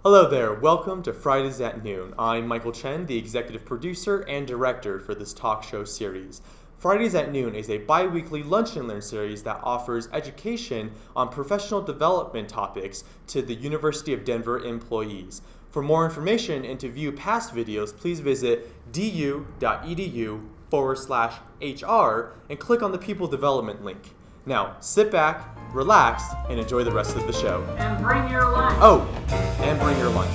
Hello there, welcome to Fridays at Noon. I'm Michael Chen, the executive producer and director for this talk show series. Fridays at Noon is a bi-weekly lunch and learn series that offers education on professional development topics to the University of Denver employees. For more information and to view past videos, please visit du.edu/HR and click on the People Development link. Now, sit back, relax, and enjoy the rest of the show. And bring your lunch. Oh, and bring your lunch.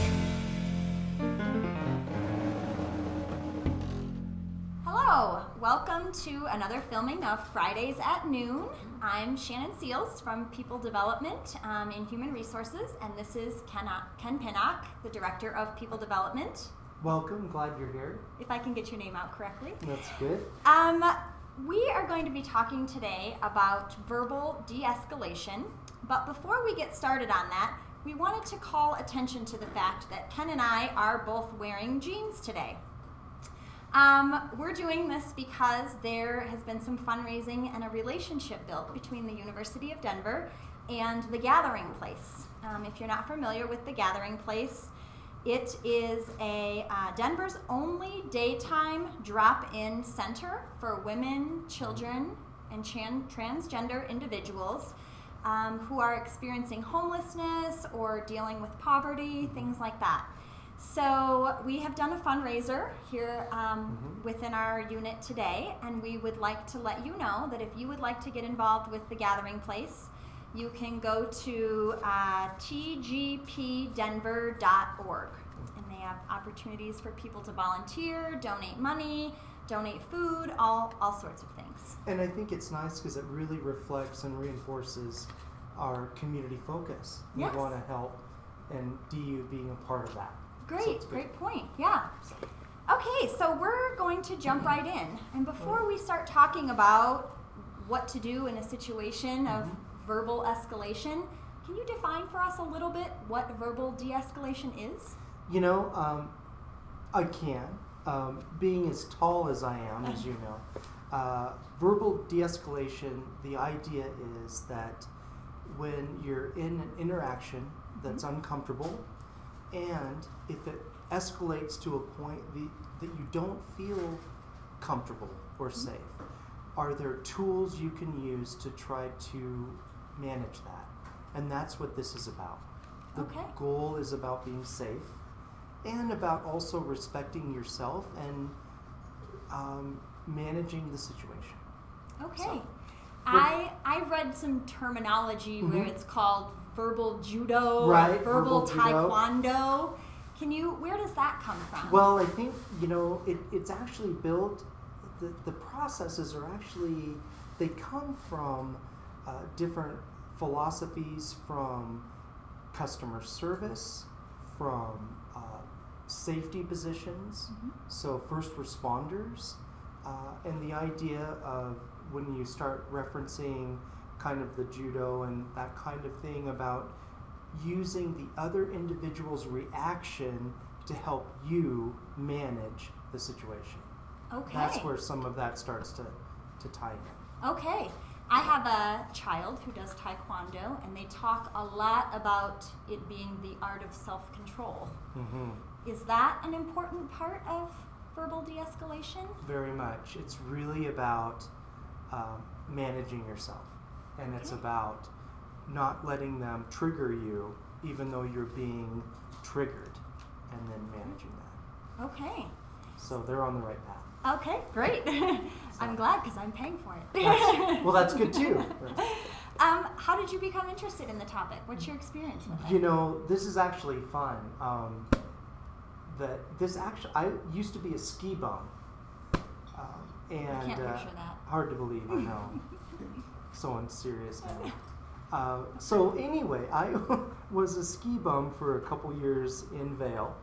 Hello, welcome to another filming of Fridays at Noon. I'm Shannon Seals from People Development in Human Resources, and this is Ken Pinnock, the Director of People Development. Welcome, glad you're here. If I can get your name out correctly. That's good. We are going to be talking today about verbal de-escalation, but before we get started on that, we wanted to call attention to the fact that Ken and I are both wearing jeans today. We're doing this because there has been some fundraising and a relationship built between the University of Denver and the Gathering Place. If you're not familiar with the Gathering Place, it is Denver's only daytime drop-in center for women, children, and transgender individuals who are experiencing homelessness or dealing with poverty, things like that. So we have done a fundraiser here within our unit today, and we would like to let you know that if you would like to get involved with the Gathering Place, you can go to tgpdenver.org, and they have opportunities for people to volunteer, donate money, donate food, all sorts of things. And I think it's nice because it really reflects and reinforces our community focus. Yes. We want to help, and DU being a part of that. Great point, yeah. Okay, so we're going to jump right in. And before we start talking about what to do in a situation of verbal escalation, can you define for us a little bit what verbal de-escalation is? You know, I can. Being as tall as I am, as you know, verbal de-escalation, the idea is that when you're in an interaction that's uncomfortable, and if it escalates to a point that you don't feel comfortable or safe, are there tools you can use to try to manage that? And that's what this is about. The goal is about being safe and about also respecting yourself and managing the situation. Okay. So, I read some terminology where it's called verbal judo, right, verbal judo. taekwondo. Where does that come from? Well, I think, it's actually built, the processes are actually, they come from different philosophies, from customer service, from safety positions, so first responders, and the idea of when you start referencing kind of the judo and that kind of thing about using the other individual's reaction to help you manage the situation. Okay. That's where some of that starts to tie in. Okay. I have a child who does taekwondo, and they talk a lot about it being the art of self-control. Is that an important part of verbal de-escalation? Very much. It's really about managing yourself. And it's about not letting them trigger you, even though you're being triggered, and then managing that. Okay. So they're on the right path. Okay, great. I'm glad because I'm paying for it. Well, that's good too. How did you become interested in the topic? What's your experience with it? This is actually fun. I used to be a ski bum. And I can't picture that. Hard to believe, I know. So unserious now. So anyway, I was a ski bum for a couple years in Vail,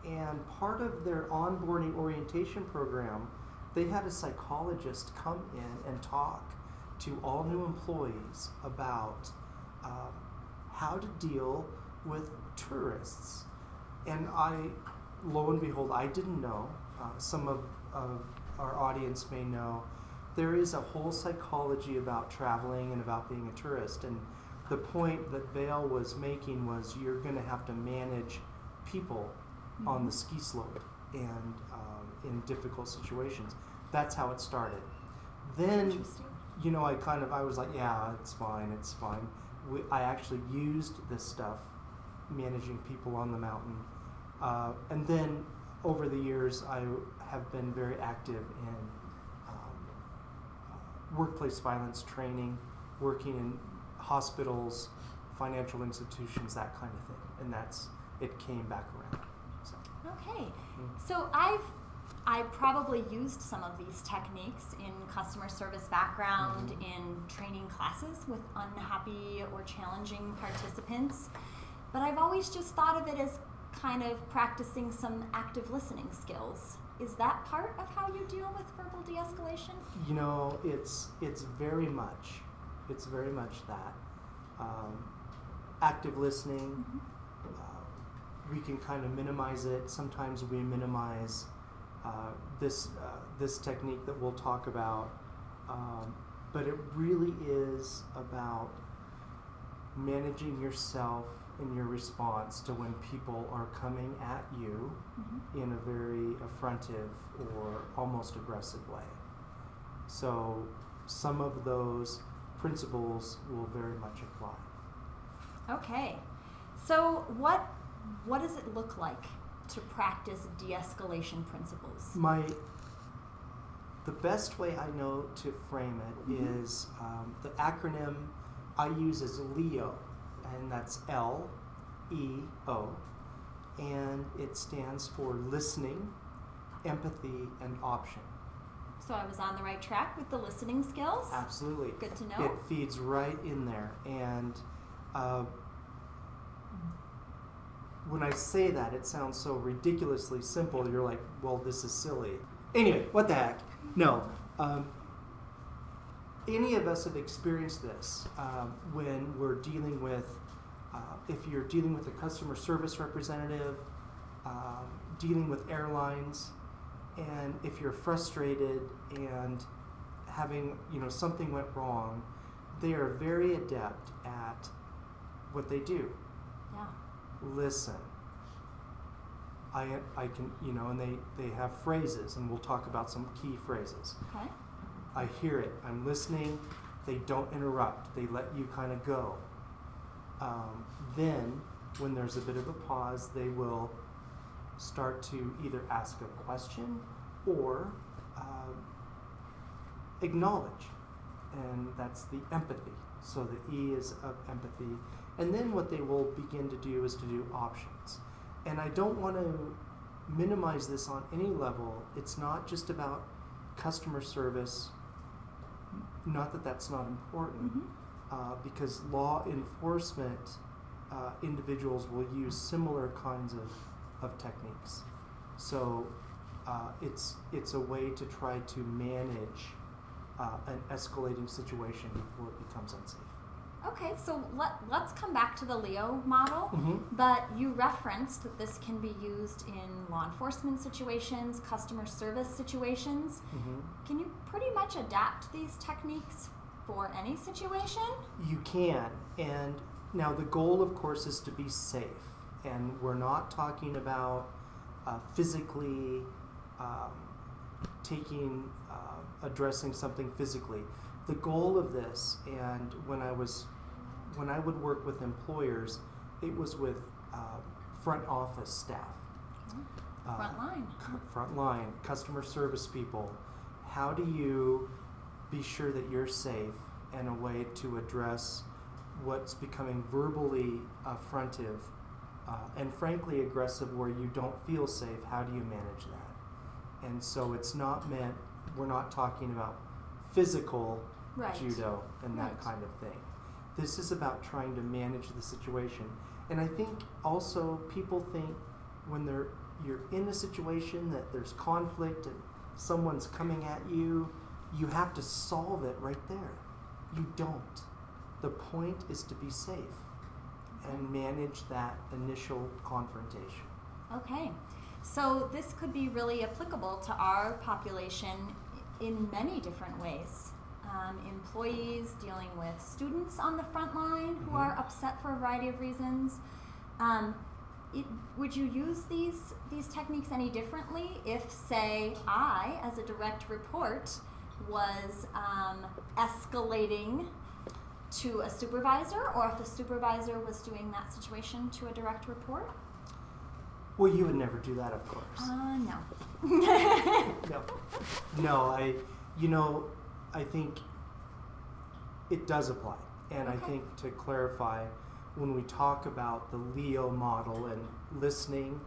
and part of their onboarding orientation program, they had a psychologist come in and talk to all new employees about how to deal with tourists. And lo and behold, I didn't know. Some of our audience may know. There is a whole psychology about traveling and about being a tourist, and the point that Vail was making was you're going to have to manage people on the ski slope and in difficult situations. That's how it started. Then, Interesting. I was like, yeah, it's fine. I actually used this stuff, managing people on the mountain. And then over the years, I have been very active in workplace violence training, working in hospitals, financial institutions, that kind of thing. And it came back around. So. Okay, so I probably used some of these techniques in customer service background, in training classes with unhappy or challenging participants, but I've always just thought of it as kind of practicing some active listening skills. Is that part of how you deal with verbal de-escalation? It's very much that. Active listening, we can kind of minimize it. Sometimes we minimize this technique that we'll talk about, but it really is about managing yourself in your response to when people are coming at you in a very affrontive or almost aggressive way. So some of those principles will very much apply. Okay, so what does it look like to practice de-escalation principles? The best way I know to frame it is the acronym I use is LEO, and that's LEO, and it stands for listening, empathy, and option. So I was on the right track with the listening skills? Absolutely. Good to know. It feeds right in there, and when I say that, it sounds so ridiculously simple. You're like, well, this is silly. Anyway, what the heck? No. Any of us have experienced this when we're dealing with, if you're dealing with a customer service representative, dealing with airlines, and if you're frustrated and having, something went wrong, they are very adept at what they do. Yeah. Listen. I can, and they have phrases, and we'll talk about some key phrases. Okay. I hear it. I'm listening. They don't interrupt. They let you kind of go. Then, when there's a bit of a pause, they will start to either ask a question or acknowledge. And that's the empathy. So the E is of empathy. And then what they will begin to do is to do options. And I don't want to minimize this on any level. It's not just about customer service. Not that that's not important, because law enforcement individuals will use similar kinds of techniques. So it's a way to try to manage an escalating situation before it becomes unsafe. Okay, so let's come back to the Leo model, but you referenced that this can be used in law enforcement situations, customer service situations. Can you pretty much adapt these techniques for any situation? You can, and now the goal, of course, is to be safe, and we're not talking about physically addressing something physically. The goal of this, and when I would work with employers, it was with front office staff. Frontline, customer service people. How do you be sure that you're safe, and a way to address what's becoming verbally affrontive and frankly aggressive where you don't feel safe? How do you manage that? And so it's not meant, we're not talking about physical judo and that kind of thing. This is about trying to manage the situation. And I think also people think when you're in a situation that there's conflict and someone's coming at you, you have to solve it right there. You don't. The point is to be safe and manage that initial confrontation. Okay, so this could be really applicable to our population in many different ways. employees dealing with students on the front line who are upset for a variety of reasons. Would you use these techniques any differently if, say, I, as a direct report, was escalating to a supervisor, or if a supervisor was doing that situation to a direct report? Well, you would never do that, of course. No. No, I think it does apply. And I think to clarify, when we talk about the Leo model and listening,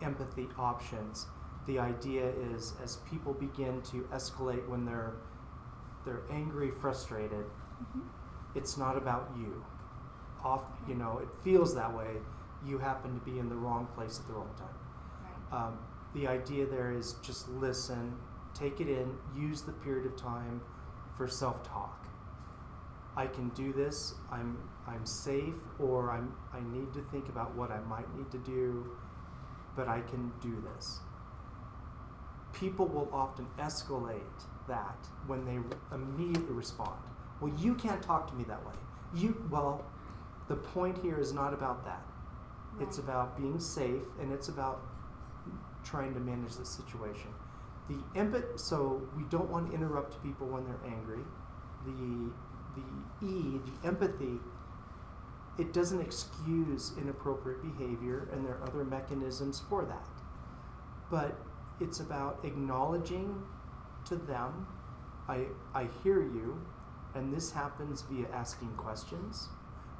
empathy, options, the idea is as people begin to escalate when they're angry, frustrated, it's not about you. It feels that way. You happen to be in the wrong place at the wrong time. Right. The idea there is just listen, take it in, use the period of time for self-talk. I can do this, I'm safe, or I need to think about what I might need to do, but I can do this. People will often escalate that when they immediately respond. Well, you can't talk to me that way. The point here is not about that. Right. It's about being safe, and it's about trying to manage the situation. So we don't want to interrupt people when they're angry. The empathy, it doesn't excuse inappropriate behavior, and there are other mechanisms for that. But it's about acknowledging to them, I hear you, and this happens via asking questions.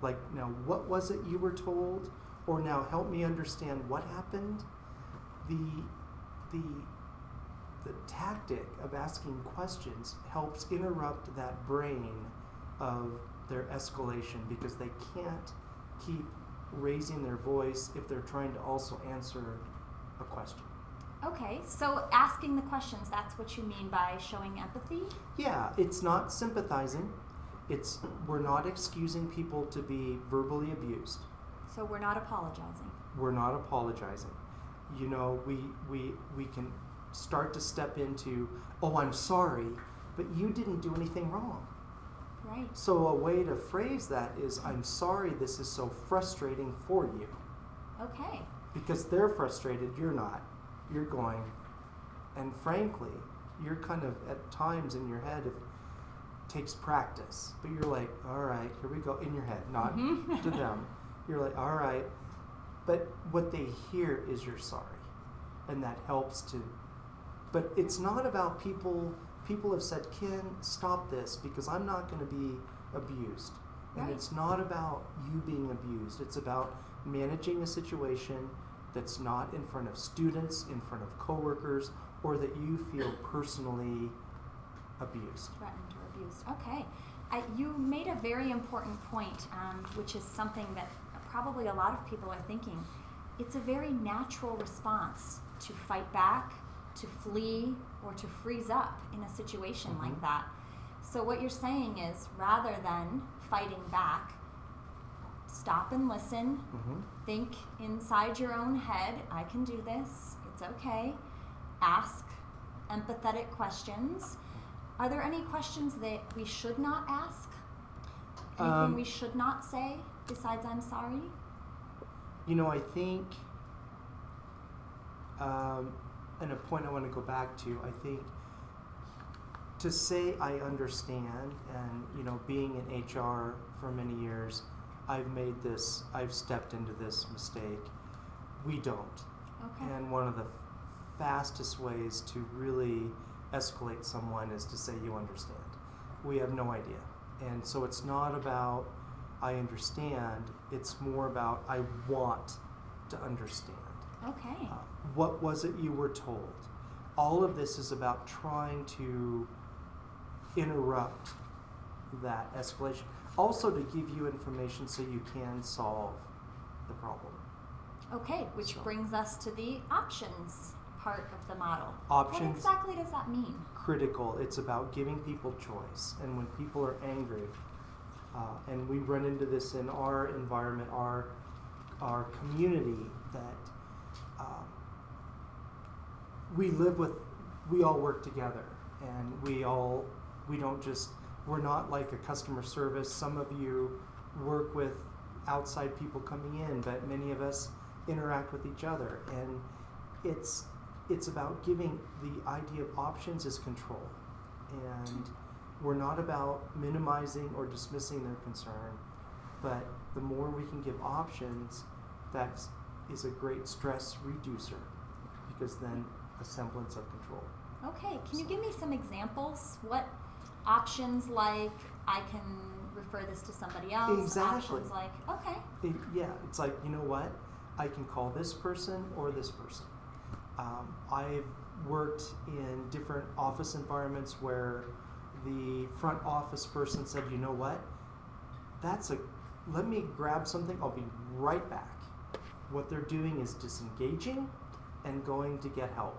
Like, now, what was it you were told? Or now, help me understand what happened. The tactic of asking questions helps interrupt that brain of their escalation, because they can't keep raising their voice if they're trying to also answer a question. Okay, so asking the questions, that's what you mean by showing empathy? Yeah, it's not sympathizing. We're not excusing people to be verbally abused. So we're not apologizing. We're not apologizing. We can start to step into, oh, I'm sorry, but you didn't do anything wrong. Right. So a way to phrase that is, I'm sorry this is so frustrating for you. Okay. Because they're frustrated, you're not. You're going, and frankly, you're kind of at times in your head, it takes practice, but you're like, all right, here we go, in your head, not to them. You're like, all right, but what they hear is you're sorry, and that helps to, but it's not about people have said, Ken, stop this, because I'm not going to be abused. And Right. It's not about you being abused, it's about managing a situation that's not in front of students, in front of coworkers, or that you feel personally abused. Threatened or abused. Okay. You made a very important point, which is something that probably a lot of people are thinking. It's a very natural response to fight back, to flee, or to freeze up in a situation like that. So what you're saying is, rather than fighting back, stop and listen. Think inside your own head, I can do this, it's okay. Ask empathetic questions. Are there any questions that we should not ask? Anything we should not say besides I'm sorry? I think, and a point I want to go back to, I think to say I understand, and being in HR for many years, I've stepped into this mistake. We don't. Okay. And one of the fastest ways to really escalate someone is to say you understand. We have no idea. And so it's not about I understand, it's more about I want to understand. Okay. What was it you were told? All of this is about trying to interrupt that escalation. Also to give you information so you can solve the problem. Okay, which brings us to the options part of the model. Options. What exactly does that mean? Critical. It's about giving people choice. And when people are angry, and we run into this in our environment, our community, that we all work together, and we don't just we're not like a customer service. Some of you work with outside people coming in, but many of us interact with each other, and it's about giving the idea of options is control, and we're not about minimizing or dismissing their concern, but the more we can give options, that is a great stress reducer, because then a semblance of control. Okay, can you give me some examples? What options, like I can refer this to somebody else? Exactly. Options like, okay. It's like, you know what? I can call this person or this person. I've worked in different office environments where the front office person said, you know what? Let me grab something, I'll be right back. What they're doing is disengaging and going to get help.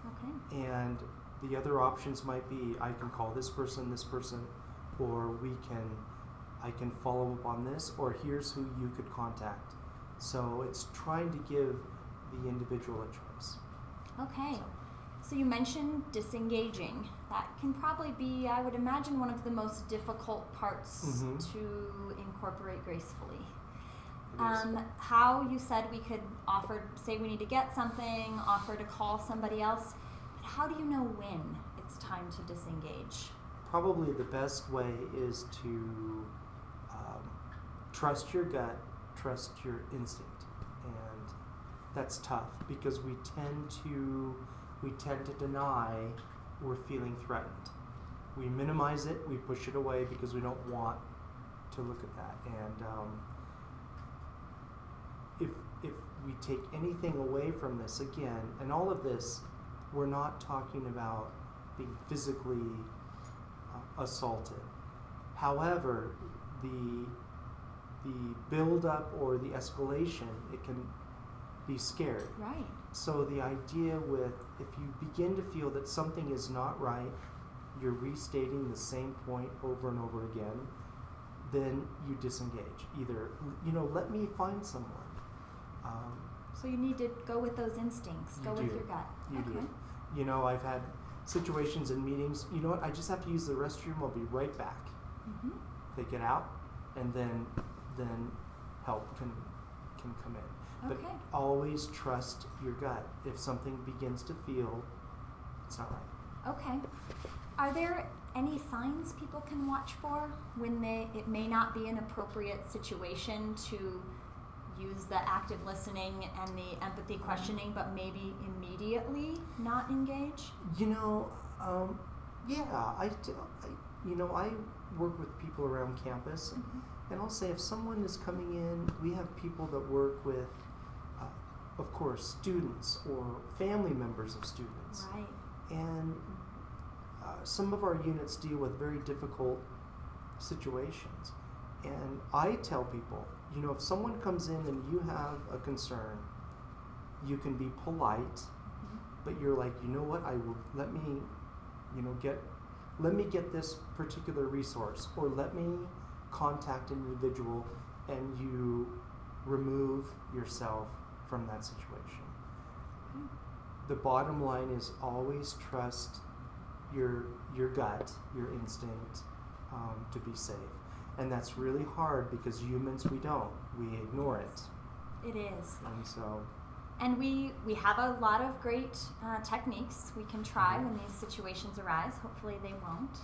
Okay. And the other options might be, I can call this person, or I can follow up on this, or here's who you could contact. So it's trying to give the individual a choice. Okay. So you mentioned disengaging. That can probably be, I would imagine, one of the most difficult parts to incorporate gracefully. How you said we could offer, say we need to get something, offer to call somebody else, but how do you know when it's time to disengage? Probably the best way is to trust your gut, trust your instinct, and that's tough because we tend to deny we're feeling threatened. We minimize it, we push it away because we don't want to look at that. And if we take anything away from this, again, and all of this, we're not talking about being physically assaulted. However, the build-up or the escalation, it can be scary. Right. So the idea if you begin to feel that something is not right, you're restating the same point over and over again, then you disengage. Either, let me find someone. So you need to go with those instincts, go with your gut. You do. I've had situations in meetings, you know what, I just have to use the restroom, I'll be right back. Mm-hmm. They get out, and then help can come in. Okay. But always trust your gut. If something begins to feel, it's not right. Okay. Are there any signs people can watch for when it may not be an appropriate situation to use the active listening and the empathy questioning, but maybe immediately not engage? I work with people around campus, and I'll say if someone is coming in, we have people that work with, of course, students or family members of students. Right. And some of our units deal with very difficult situations. And I tell people, if someone comes in and you have a concern, you can be polite, but you're like, you know what, let me get this particular resource, or let me contact an individual, and you remove yourself from that situation. The bottom line is always trust your gut, your instinct, to be safe. And that's really hard because humans, we ignore it. It is. And so. And we have a lot of great techniques we can try when these situations arise. Hopefully they won't.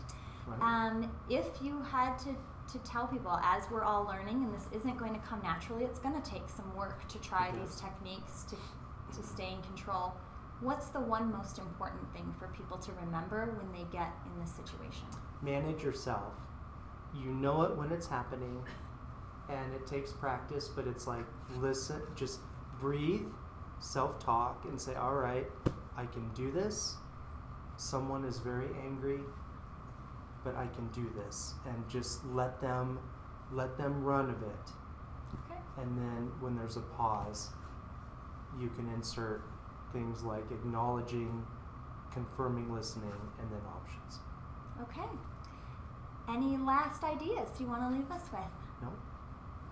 Right. If you had to tell people, as we're all learning, and this isn't going to come naturally, it's going to take some work to try these techniques to stay in control. What's the one most important thing for people to remember when they get in this situation? Manage yourself. You know it when it's happening, and it takes practice, but it's like, listen, just breathe, self-talk, and say, all right, I can do this. Someone is very angry, but I can do this. And just let them run a bit. Okay. And then when there's a pause, you can insert things like acknowledging, confirming listening, and then options. Okay. Any last ideas you want to leave us with? No?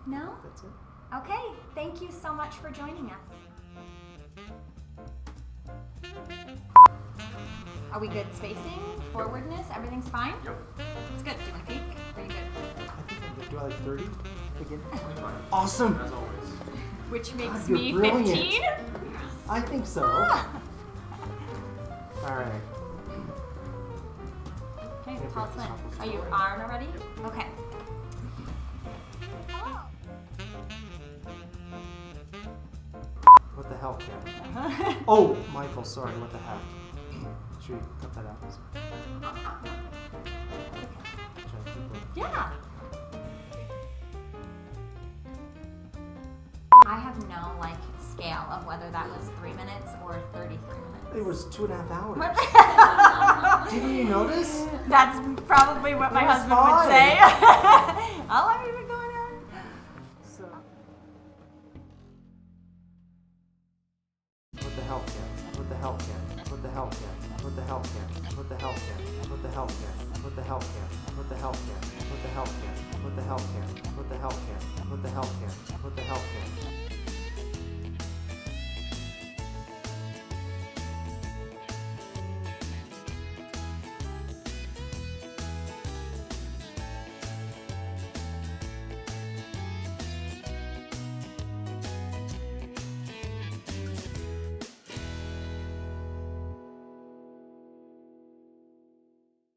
No? That's it. Okay. Thank you so much for joining us. Are we good spacing? Forwardness? Everything's fine? Yep. It's good. Do you want to peek? Are you good? I think I'm good. Do I like 30 again? 25. Awesome. As always. Which makes God, you're me brilliant. 15? I think so. Ah. All right. Okay, Yeah, tell us break when. this Are you off. on already? Okay. What the hell, Ken? Oh, Michael, sorry. What the heck? Should we cut that out? Should I keep it? Yeah. I have no scale of whether that was 3 minutes or 33 minutes. It was 2.5 hours. What? Didn't you notice? That's probably what my It was husband would fine. say. How long have you been going on? So. What the hell, Ken? What the hell, Ken? What the hell, Ken? What the hell, Ken? What the hell, Ken? What the hell, Ken? What the hell, Ken? What the hell, Ken? What the hell, Ken? What the hell, Ken? What the hell, Ken? What the hell, Ken? What the hell, Ken?